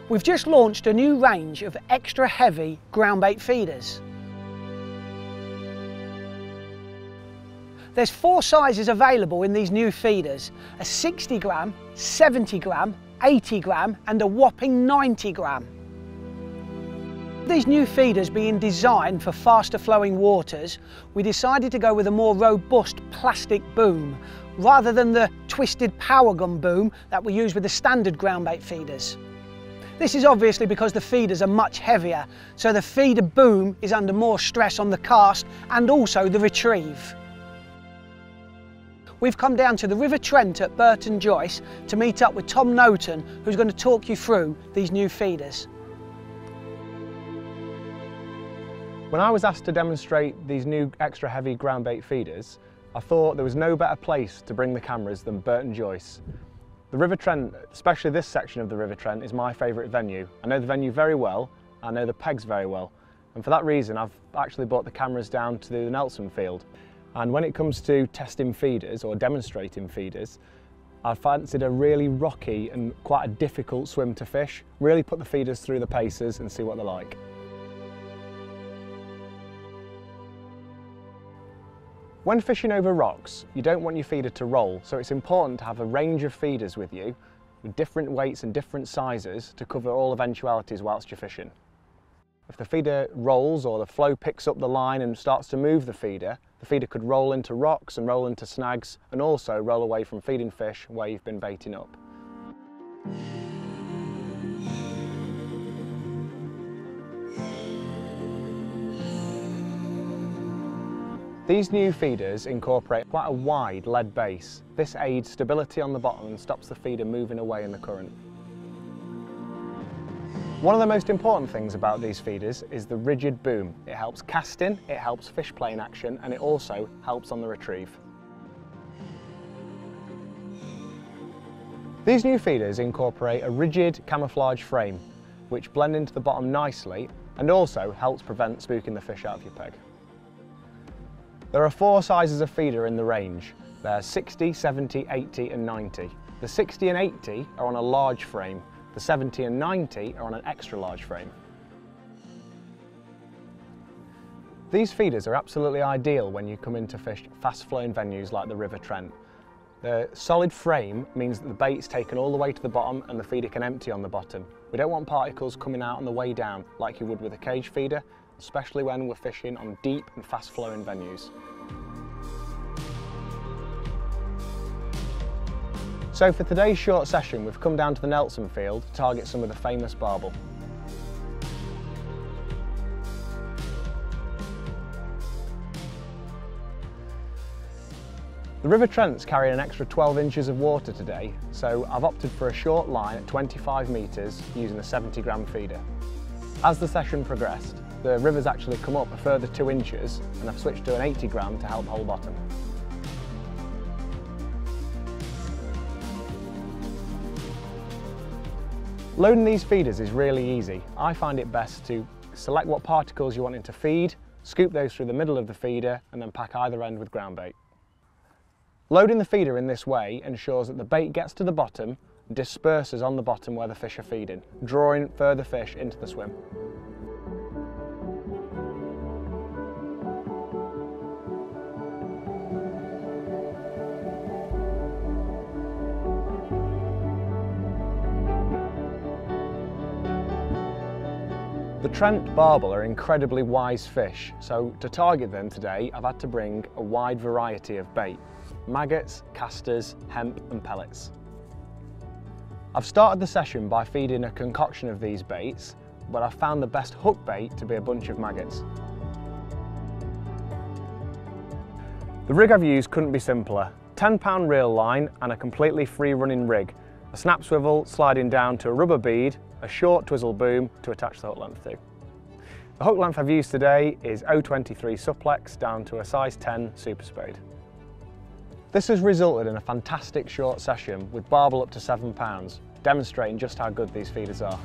We've just launched a new range of extra heavy groundbait feeders. There's 4 sizes available in these new feeders: a 60 gram, 70 gram, 80 gram and a whopping 90 gram. These new feeders being designed for faster flowing waters, we decided to go with a more robust plastic boom rather than the twisted power gun boom that we use with the standard groundbait feeders. This is obviously because the feeders are much heavier, so the feeder boom is under more stress on the cast and also the retrieve. We've come down to the River Trent at Burton Joyce to meet up with Tom Noton, who's going to talk you through these new feeders. When I was asked to demonstrate these new extra heavy groundbait feeders, I thought there was no better place to bring the cameras than Burton Joyce. The River Trent, especially this section of the River Trent, is my favourite venue. I know the venue very well, I know the pegs very well, and for that reason I've actually brought the cameras down to the Nelson field. And when it comes to testing feeders or demonstrating feeders, I fancied a really rocky and quite a difficult swim to fish. Really put the feeders through the paces and see what they're like. When fishing over rocks, you don't want your feeder to roll, so it's important to have a range of feeders with you, with different weights and different sizes to cover all eventualities whilst you're fishing. If the feeder rolls or the flow picks up the line and starts to move the feeder could roll into rocks and roll into snags and also roll away from feeding fish where you've been baiting up. These new feeders incorporate quite a wide lead base. This aids stability on the bottom and stops the feeder moving away in the current. One of the most important things about these feeders is the rigid boom. It helps casting, it helps fish playing action, and it also helps on the retrieve. These new feeders incorporate a rigid camouflage frame, which blend into the bottom nicely and also helps prevent spooking the fish out of your peg. There are 4 sizes of feeder in the range. They're 60, 70, 80 and 90. The 60 and 80 are on a large frame. The 70 and 90 are on an extra large frame. These feeders are absolutely ideal when you come in to fish fast flowing venues like the River Trent. The solid frame means that the bait's taken all the way to the bottom and the feeder can empty on the bottom. We don't want particles coming out on the way down like you would with a cage feeder, especially when we're fishing on deep and fast flowing venues. So for today's short session, we've come down to the Nelson field to target some of the famous barbel. The River Trent's carrying an extra 12 inches of water today, so I've opted for a short line at 25 metres using a 70 gram feeder. As the session progressed, the river's actually come up a further 2 inches and I've switched to an 80 gram to help hold bottom. Loading these feeders is really easy. I find it best to select what particles you want to feed, scoop those through the middle of the feeder and then pack either end with ground bait. Loading the feeder in this way ensures that the bait gets to the bottom and disperses on the bottom where the fish are feeding, drawing further fish into the swim. The Trent barbel are incredibly wise fish, so to target them today I've had to bring a wide variety of bait: maggots, casters, hemp and pellets. I've started the session by feeding a concoction of these baits, but I've found the best hook bait to be a bunch of maggots. The rig I've used couldn't be simpler. 10-pound reel line and a completely free running rig. A snap swivel sliding down to a rubber bead, a short twizzle boom to attach the hook length to. The hook length I've used today is 0.23 Supplex down to a size 10 Super Spade. This has resulted in a fantastic short session with barbel up to £7, demonstrating just how good these feeders are.